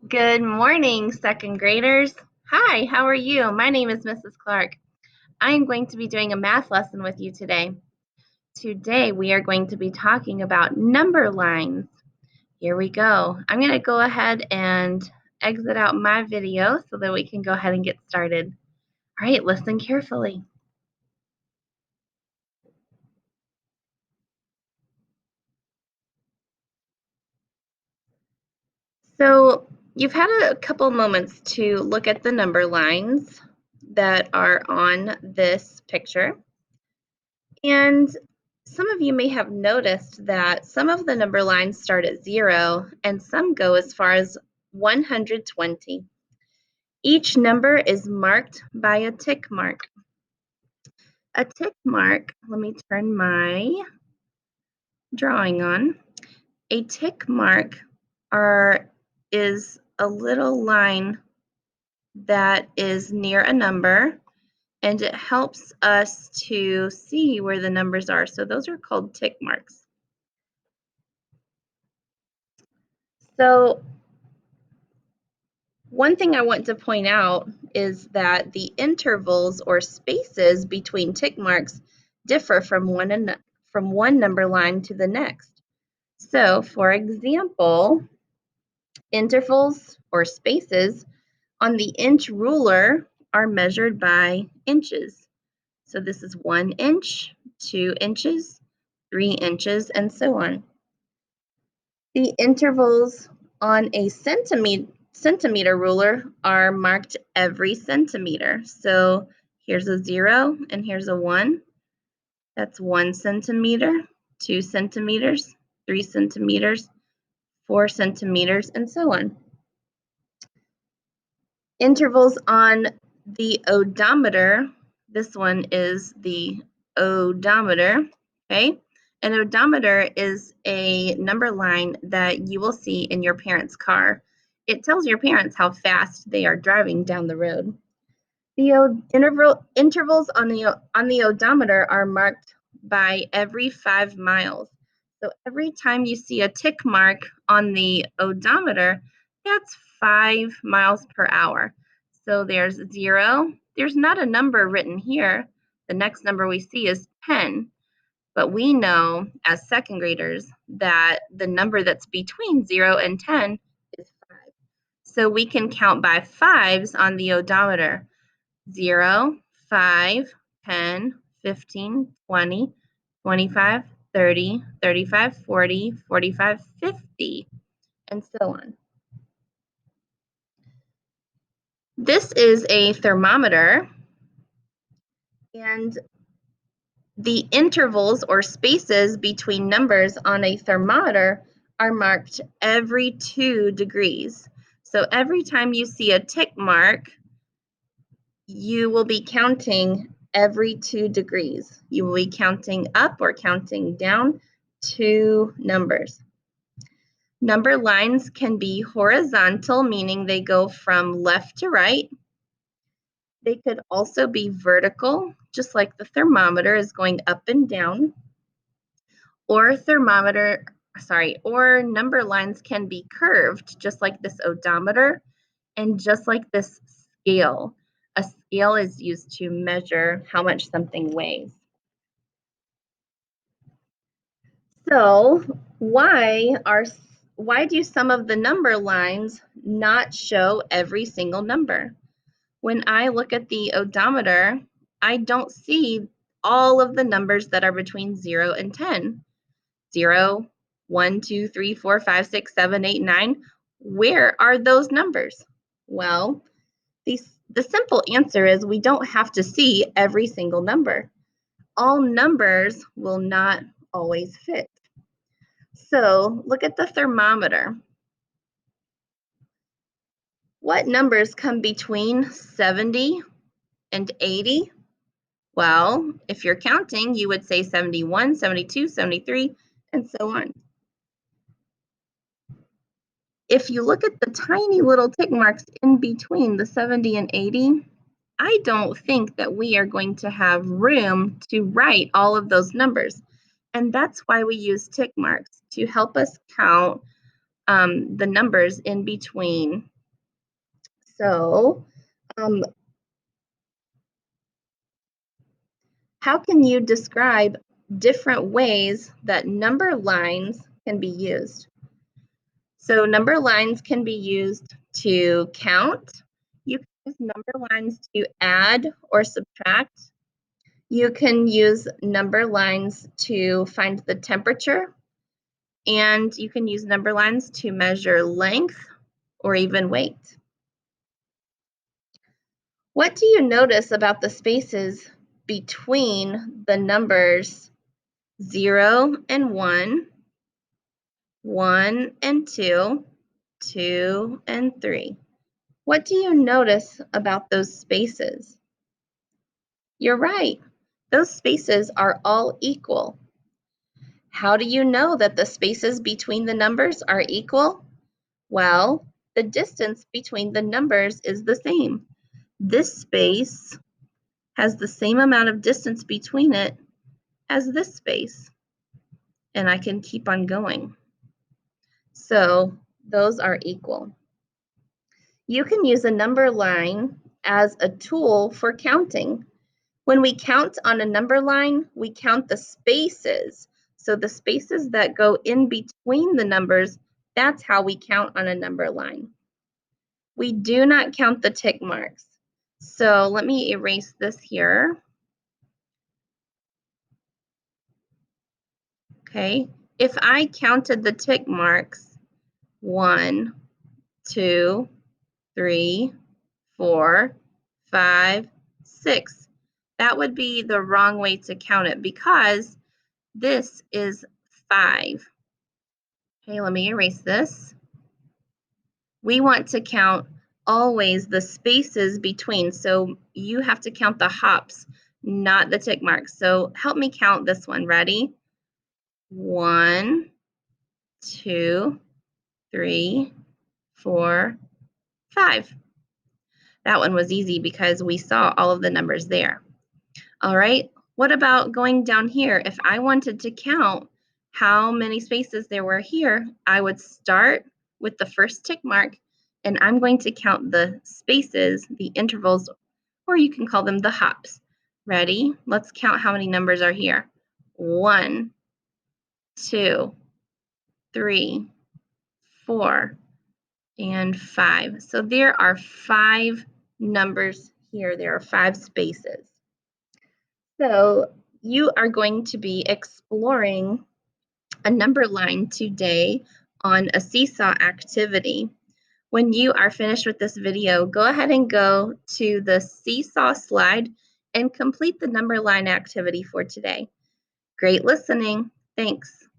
Good morning, second graders. Hi, how are you? My name is Mrs. Clark. I am going to be doing a math lesson with you today. Today, we are going to be talking about number lines. Here we go. I'm going to go ahead and exit out my video so that we can go ahead and get started. All right, listen carefully. So, you've had a couple moments to look at the number lines that are on this picture. And some of you may have noticed that some of the number lines start at 0 and some go as far as 120. Each number is marked by a tick mark. A tick mark, let me turn my drawing on. A tick mark is a little line that is near a number, and it helps us to see where the numbers are. So those are called tick marks. So one thing I want to point out is that the intervals or spaces between tick marks differ from one number line to the next. So, for example, intervals or spaces on the inch ruler are measured by inches. So this is 1 inch, 2 inches, 3 inches, and so on. The intervals on a centimeter ruler are marked every centimeter. So here's a 0 and here's a 1. That's 1 centimeter, 2 centimeters, 3 centimeters, 4 centimeters, and so on. Intervals on the odometer, this one is the odometer, okay? An odometer is a number line that you will see in your parents' car. It tells your parents how fast they are driving down the road. The intervals on the odometer are marked by every 5 miles. So every time you see a tick mark on the odometer, that's 5 miles per hour. So there's 0. There's not a number written here. The next number we see is 10. But we know as second graders that the number that's between 0 and 10 is 5. So we can count by 5s on the odometer. 0, 5, 10, 15, 20, 25, 30, 35, 40, 45, 50, and so on. This is a thermometer, and the intervals or spaces between numbers on a thermometer are marked every 2 degrees. So every time you see a tick mark, you will be counting every 2 degrees. You will be counting up or counting down 2 numbers. Number lines can be horizontal, meaning they go from left to right. They could also be vertical, just like the thermometer is going up and down. Or number lines can be curved, just like this odometer and just like this scale. A scale is used to measure how much something weighs. So why do some of the number lines not show every single number? When I look at the odometer, I don't see all of the numbers that are between 0 and 10. 0, 1, 2, 3, 4, 5, 6, 7, 8, 9. Where are those numbers? Well, the simple answer is we don't have to see every single number. All numbers will not always fit. So look at the thermometer. What numbers come between 70 and 80? Well, if you're counting, you would say 71, 72, 73, and so on. If you look at the tiny little tick marks in between the 70 and 80, I don't think that we are going to have room to write all of those numbers. And that's why we use tick marks, to help us count the numbers in between. So how can you describe different ways that number lines can be used? So number lines can be used to count. You can use number lines to add or subtract. You can use number lines to find the temperature, and you can use number lines to measure length or even weight. What do you notice about the spaces between the numbers 0 and 1, 1 and 2, 2 and 3? What do you notice about those spaces? You're right. Those spaces are all equal. How do you know that the spaces between the numbers are equal? Well, the distance between the numbers is the same. This space has the same amount of distance between it as this space. And I can keep on going. So those are equal. You can use a number line as a tool for counting. When we count on a number line, we count the spaces. So the spaces that go in between the numbers, that's how we count on a number line. We do not count the tick marks. So let me erase this here. Okay, if I counted the tick marks, 1, 2, 3, 4, 5, 6, that would be the wrong way to count it because this is 5. Okay, let me erase this. We want to count always the spaces between, so you have to count the hops, not the tick marks. So help me count this one. Ready? 1, 2, 3, 4, 5. That one was easy because we saw all of the numbers there. All right, what about going down here? If I wanted to count how many spaces there were here, I would start with the first tick mark, and I'm going to count the spaces, the intervals, or you can call them the hops. Ready? Let's count how many numbers are here. 1, 2, 3, 4, and 5. So there are 5 numbers here. There are 5 spaces. So you are going to be exploring a number line today on a seesaw activity. When you are finished with this video, go ahead and go to the seesaw slide and complete the number line activity for today. Great listening. Thanks.